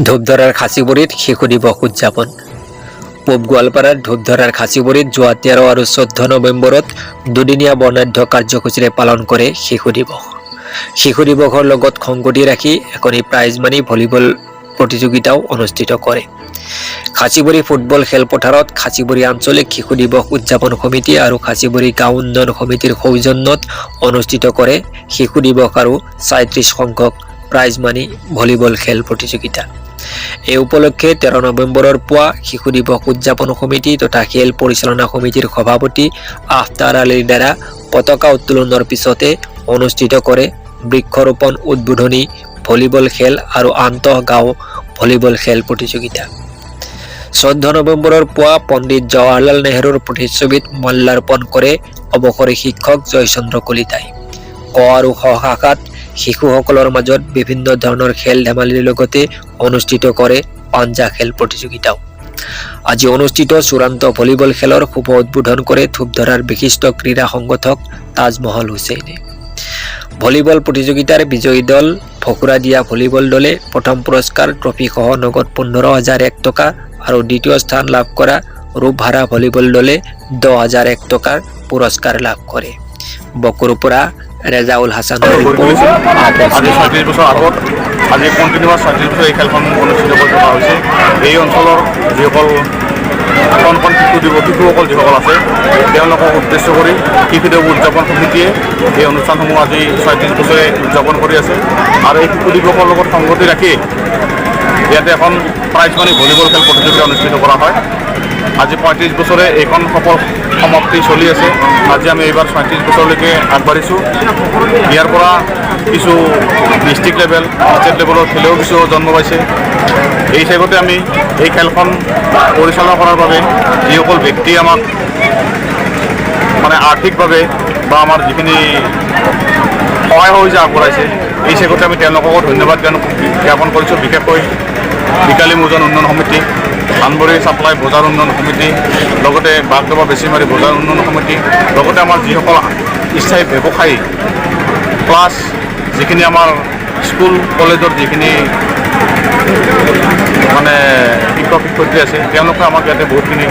ধূপধৰাৰ খাচীবুৰীত শিশু দিৱস উদযাপন। পূব গোৱালপাৰাৰ ধূপধৰাৰ খাচীবুৰীত যোৱা 13 আৰু 14 নৱেম্বৰত দুদিনীয়া বৰ্ণাঢ্য কাৰ্যসূচীৰে পালন কৰে শিশু দিৱস। শিশু দিৱসৰ লগত সংগতি ৰাখি এখনি প্ৰাইজ মানি ভলীবল প্ৰতিযোগিতাও অনুষ্ঠিত কৰে। খাচীবুৰী ফুটবল খেলপথাৰত খাচীবুৰী আঞ্চলিক শিশু দিৱস উদযাপন সমিতি আৰু খাচীবুৰী গাঁও উন্নয়ন সমিতিৰ সৌজন্যত অনুষ্ঠিত কৰে শিশু দিৱস আৰু 37 সংখ্যক প্ৰাইজ মানি ভলীবল খেল প্ৰতিযোগিতা। এই উপলক্ষে 13 নৱেম্বৰৰ পুৱা শিশু দিৱস উদযাপন সমিতি তথা খেল পৰিচালনা সমিতিৰ সভাপতি আফতাৰ আলীৰ দ্বাৰা পতাকা উত্তোলনৰ পিছতে অনুষ্ঠিত কৰে বৃক্ষৰোপণ উদ্বোধনী ভলীবল খেল আৰু আন্তঃ গাঁও ভলীবল খেল প্ৰতিযোগিতা। 14 নৱেম্বৰৰ পুৱা পণ্ডিত জৱাহৰলাল নেহৰুৰ প্ৰতিচ্ছবিত মাল্যাৰ্পণ কৰে অৱসৰী শিক্ষক জয়চন্দ্ৰ কলিতাই। ক আৰু খ শাখাত শিশুসকলৰ মাজত বিভিন্ন ধৰণৰ খেল ধেমালিৰ লগতে অনুষ্ঠিত কৰে পাঞ্জা খেল প্ৰতিযোগিতাও। আজি অনুষ্ঠিত চূড়ান্ত ভলীবল খেলৰ শুভ উদ্বোধন কৰে ধূপধৰাৰ বিশিষ্ট ক্ৰীড়া সংগঠক তাজমহল হুছেইনে। ভলীবল প্ৰতিযোগিতাৰ বিজয়ী দল ভকুৰাদিয়া ভলীবল দলে প্ৰথম পুৰস্কাৰ ট্ৰফিসহ নগদ 15,001 টকা আৰু দ্বিতীয় স্থান লাভ কৰা ৰূপহাৰা ভলীবল দলে 10,001 টকাৰ পুৰস্কাৰ লাভ কৰে। বকুৰ পৰা ৰেজাউল হাছানৰ ৰিপৰ্ট। আজি 37 বছৰ আগত আজি কণ্টিনিউৱাছ 37 বছৰ এই খেলখন অনুষ্ঠিত কৰি থকা হৈছে। এই অঞ্চলৰ যিসকল কণ শিশুসকল যিসকল আছে তেওঁলোকক উদ্দেশ্য কৰি শিশু দিৱস উদযাপন সমিতিয়ে এই অনুষ্ঠানসমূহ আজি 37 বছৰে উদযাপন কৰি আছে। আৰু এই শিশু দিৱসৰ লগত সংগতি ৰাখি ইয়াতে এখন প্ৰাইজ মানি ভলীবল খেল প্ৰতিযোগিতা অনুষ্ঠিত কৰা হয়। আজি 35 বছৰে এইখন সফল সমাপ্তি চলি আছে। আজি আমি এইবাৰ 37 বছৰলৈকে আগবাঢ়িছোঁ। ইয়াৰ পৰা কিছু ডিষ্ট্ৰিক্ট লেভেল ষ্টেট লেভেলৰ খেলেও কিছু জন্ম পাইছে। এই হিচাপতে আমি এই খেলখন পৰিচালনা কৰাৰ বাবে যিসকল ব্যক্তি আমাক মানে আৰ্থিকভাৱে বা আমাৰ যিখিনি সহায় সহযোগিতা আগবঢ়াইছে এই হিচাপতে আমি তেওঁলোককো ধন্যবাদ জ্ঞাপন কৰিছোঁ। বিশেষকৈ বিকালী মোজন উন্নয়ন সমিতি, ধানবৰী ছাপ্লাই বজাৰ উন্নয়ন সমিতি, লগতে বাগডবা বেচিমাৰী বজাৰ উন্নয়ন সমিতি, লগতে আমাৰ যিসকল স্থায়ী ব্যৱসায়ী প্লাছ যিখিনি আমাৰ স্কুল কলেজৰ যিখিনি মানে শিক্ষক শিক্ষয়িত্ৰী আছে তেওঁলোকে আমাক ইয়াতে বহুতখিনি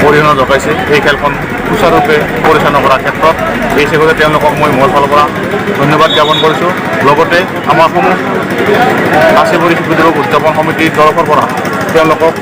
অৰিহণা যোগাইছে এই খেলখন সুচাৰুৰূপে পৰিচালনা কৰাৰ ক্ষেত্ৰত। এই হিচাপে তেওঁলোকক মই মোৰ ফালৰ পৰা ধন্যবাদ জ্ঞাপন কৰিছোঁ। লগতে আমাৰ সমূহ খাচীবুৰী শিশু দিৱস উদযাপন সমিতিৰ তৰফৰ পৰা তেওঁলোকক